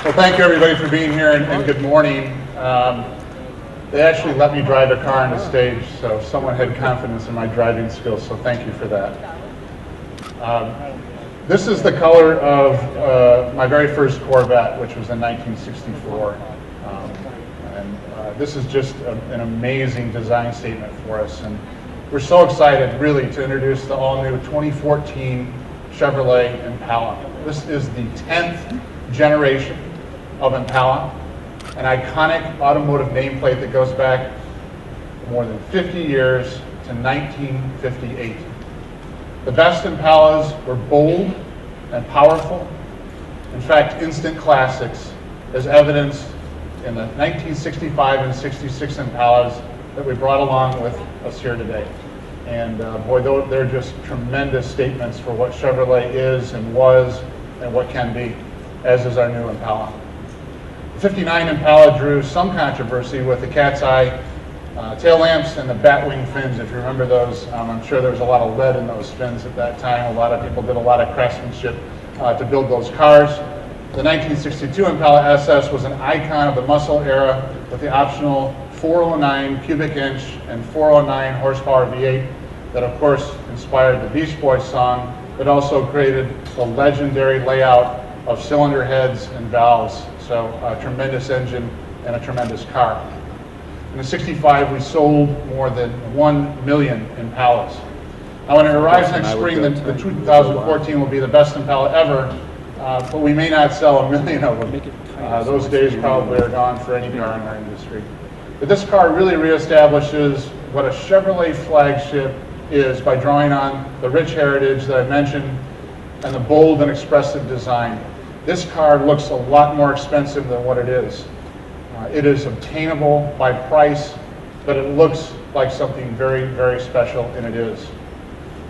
Well, thank you everybody for being here, and good morning. They actually let me drive a car on the stage, so someone had confidence in my driving skills, so thank you for that. This is the color of my very first Corvette, which was in 1964. This is just an amazing design statement for us, and we're so excited really to introduce the all-new 2014 Chevrolet Impala. This is the 10th generation of Impala, an iconic automotive nameplate that goes back more than 50 years to 1958. The best Impalas were bold and powerful, in fact, instant classics, as evidenced in the 1965 and 66 Impalas that we brought along with us here today. And boy, they're just tremendous statements for what Chevrolet is and was and what can be, as is our new Impala. The 59 Impala drew some controversy with the cat's eye tail lamps and the batwing fins, if you remember those. I'm sure there was a lot of lead in those fins at that time. A lot of people did a lot of craftsmanship to build those cars. The 1962 Impala SS was an icon of the muscle era with the optional 409 cubic inch and 409 horsepower V8 that of course inspired the Beach Boys song, but also created the legendary layout of cylinder heads and valves. So a tremendous engine and a tremendous car. In the 65, we sold more than 1 million Impalas. Now when it arrives next spring, the 2014 will be the best Impala ever, but we may not sell 1 million of them. Those days probably are gone for any car in our industry. But this car really reestablishes what a Chevrolet flagship is by drawing on the rich heritage that I mentioned and the bold and expressive design. This car looks a lot more expensive than what it is. It is obtainable by price, but it looks like something very, very special, and it is.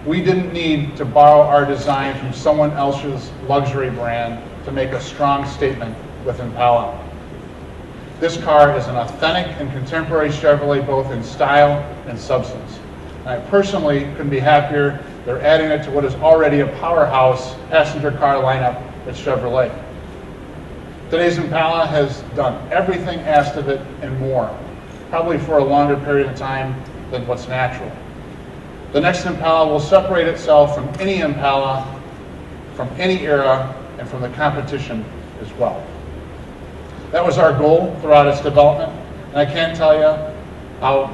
We didn't need to borrow our design from someone else's luxury brand to make a strong statement with Impala. This car is an authentic and contemporary Chevrolet both in style and substance. And I personally couldn't be happier. They're adding it to what is already a powerhouse passenger car lineup at Chevrolet. Today's Impala has done everything asked of it and more, probably for a longer period of time than what's natural. The next Impala will separate itself from any Impala, from any era, and from the competition as well. That was our goal throughout its development, and I can't tell you how,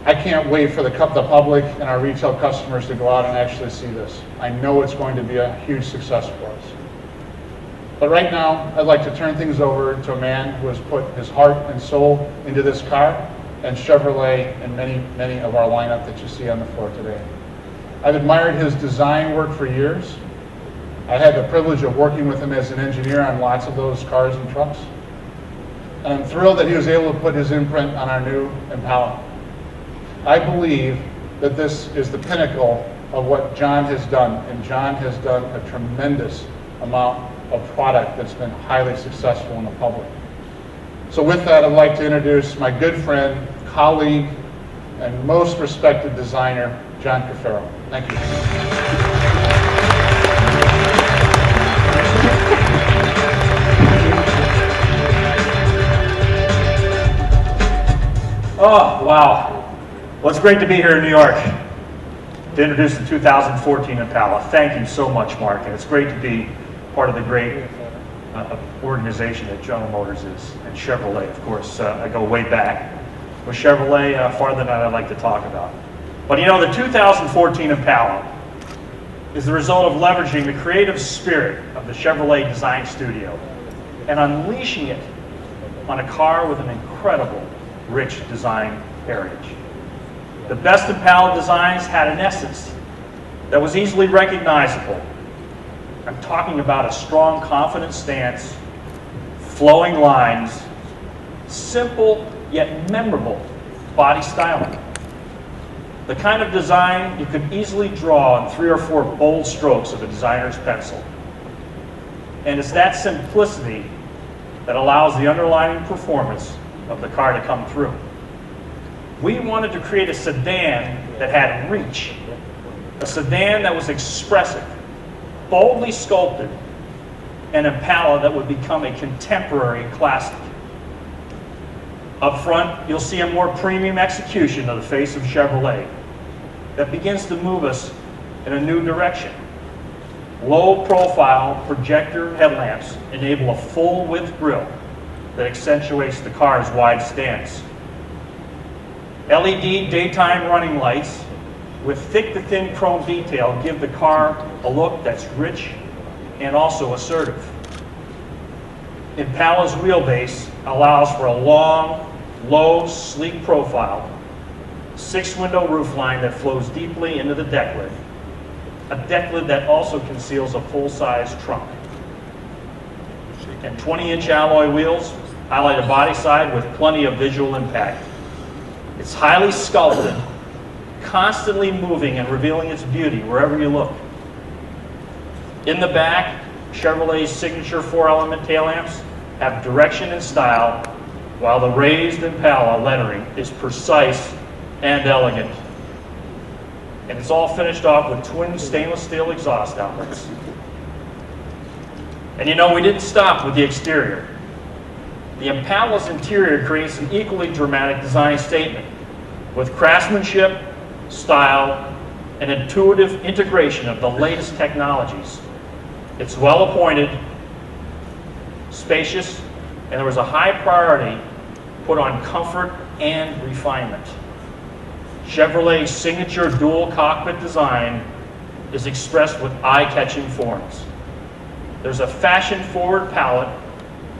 I can't wait for the public and our retail customers to go out and actually see this. I know it's going to be a huge success for us. But right now, I'd like to turn things over to a man who has put his heart and soul into this car and Chevrolet and many, many of our lineup that you see on the floor today. I've admired his design work for years. I had the privilege of working with him as an engineer on lots of those cars and trucks. And I'm thrilled that he was able to put his imprint on our new Impala. I believe that this is the pinnacle of what John has done, and John has done a tremendous amount of product that's been highly successful in the public. So with that, I'd like to introduce my good friend, colleague, and most respected designer, John Cafaro. Thank you. Oh, wow. Well, it's great to be here in New York to introduce the 2014 Impala. Thank you so much, Mark. And it's great to be part of the great organization that General Motors is, and Chevrolet, of course. I go way back with Chevrolet, farther than I'd like to talk about. But the 2014 Impala is the result of leveraging the creative spirit of the Chevrolet design studio and unleashing it on a car with an incredible, rich design heritage. The best Impala designs had an essence that was easily recognizable. I'm talking about a strong, confident stance, flowing lines, simple yet memorable body styling. The kind of design you could easily draw in 3 or 4 bold strokes of a designer's pencil. And it's that simplicity that allows the underlying performance of the car to come through. We wanted to create a sedan that had reach, a sedan that was expressive, boldly sculpted, an Impala that would become a contemporary classic. Up front, you'll see a more premium execution of the face of Chevrolet that begins to move us in a new direction. Low-profile projector headlamps enable a full-width grille that accentuates the car's wide stance. LED daytime running lights with thick-to-thin chrome detail give the car a look that's rich and also assertive. Impala's wheelbase allows for a long, low, sleek profile, 6-window roofline that flows deeply into the deck lid, a deck lid that also conceals a full-size trunk. And 20-inch alloy wheels highlight a body side with plenty of visual impact. It's highly sculpted, constantly moving and revealing its beauty wherever you look. In the back, Chevrolet's signature 4-element tail lamps have direction and style, while the raised Impala lettering is precise and elegant. And it's all finished off with twin stainless steel exhaust outlets. And you know, we didn't stop with the exterior. The Impala's interior creates an equally dramatic design statement with craftsmanship, style, and intuitive integration of the latest technologies. It's well appointed, spacious, and there was a high priority put on comfort and refinement. Chevrolet's signature dual cockpit design is expressed with eye-catching forms. There's a fashion-forward palette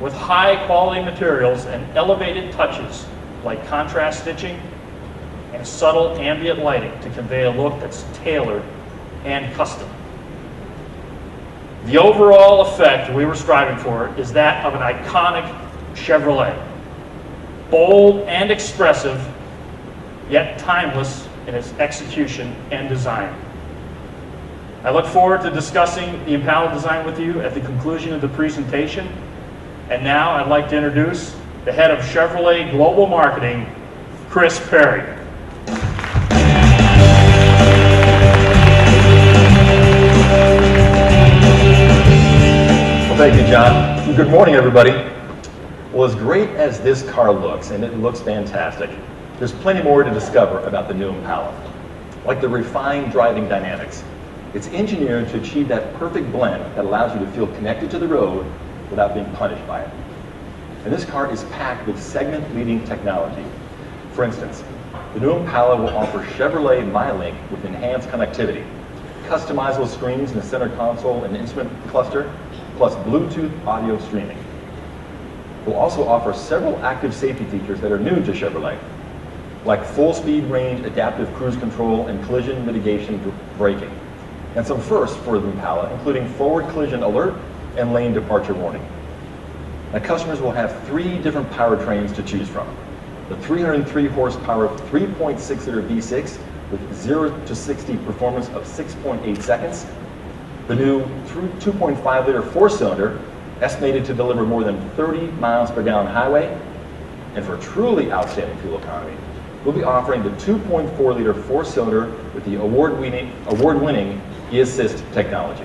with high-quality materials and elevated touches like contrast stitching and subtle ambient lighting to convey a look that's tailored and custom. The overall effect we were striving for is that of an iconic Chevrolet. Bold and expressive, yet timeless in its execution and design. I look forward to discussing the Impala design with you at the conclusion of the presentation. And now I'd like to introduce the head of Chevrolet Global Marketing, Chris Perry. Well, thank you, John. Good morning, everybody. Well, as great as this car looks, and it looks fantastic, there's plenty more to discover about the new Impala. Like the refined driving dynamics, it's engineered to achieve that perfect blend that allows you to feel connected to the road without being punished by it. And this car is packed with segment-leading technology. For instance, the new Impala will offer Chevrolet MyLink with enhanced connectivity, customizable screens in the center console and instrument cluster, plus Bluetooth audio streaming. We'll also offer several active safety features that are new to Chevrolet, like full speed range adaptive cruise control and collision mitigation braking, and some firsts for the Impala, including forward collision alert and lane departure warning. Now, customers will have 3 different powertrains to choose from. The 303 horsepower 3.6-liter V6 with 0 to 60 performance of 6.8 seconds. The new 2.5-liter 4-cylinder, estimated to deliver more than 30 miles per gallon highway. And for truly outstanding fuel economy, we'll be offering the 2.4-liter 4-cylinder with the award-winning e-assist technology.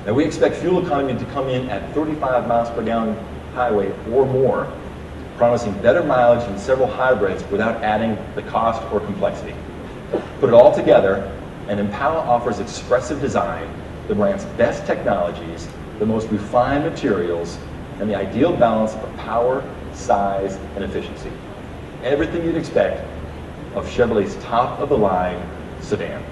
Now, we expect fuel economy to come in at 35 miles per gallon highway or more, promising better mileage than several hybrids without adding the cost or complexity. Put it all together, and Impala offers expressive design, the brand's best technologies, the most refined materials, and the ideal balance of power, size, and efficiency. Everything you'd expect of Chevrolet's top-of-the-line sedan.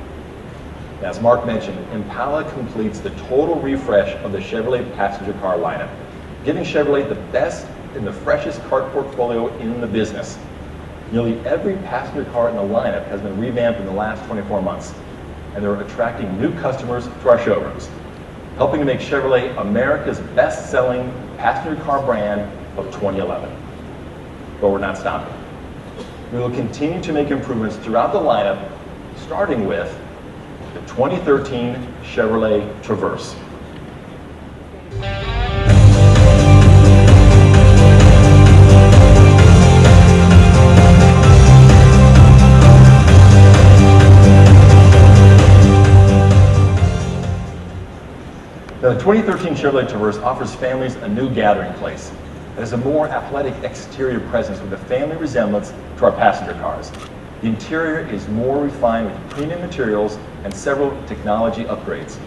As Mark mentioned, Impala completes the total refresh of the Chevrolet passenger car lineup, giving Chevrolet the best and the freshest car portfolio in the business. Nearly every passenger car in the lineup has been revamped in the last 24 months, and they're attracting new customers to our showrooms, helping to make Chevrolet America's best-selling passenger car brand of 2011. But we're not stopping. We will continue to make improvements throughout the lineup, starting with the 2013 Chevrolet Traverse. Now, the The 2013 Chevrolet Traverse offers families a new gathering place. It has a more athletic exterior presence with a family resemblance to our passenger cars. The interior is more refined with premium materials and several technology upgrades,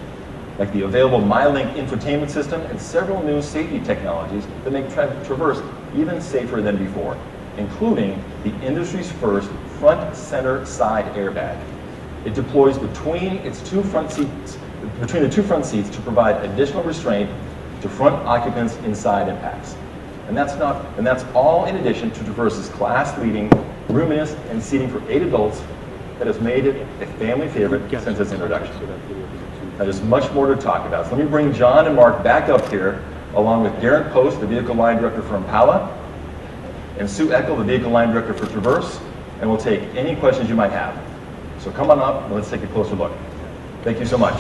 like the available MyLink infotainment system and several new safety technologies that make Traverse even safer than before, including the industry's first front center side airbag. It deploys between the two front seats to provide additional restraint to front occupants in side impacts. And that's all in addition to Traverse's class-leading roominess and seating for 8 adults that has made it a family favorite since its introduction. Now, there's much more to talk about. So let me bring John and Mark back up here, along with Garrett Post, the Vehicle Line Director for Impala, and Sue Eckel, the Vehicle Line Director for Traverse, and we'll take any questions you might have. So come on up and let's take a closer look. Thank you so much.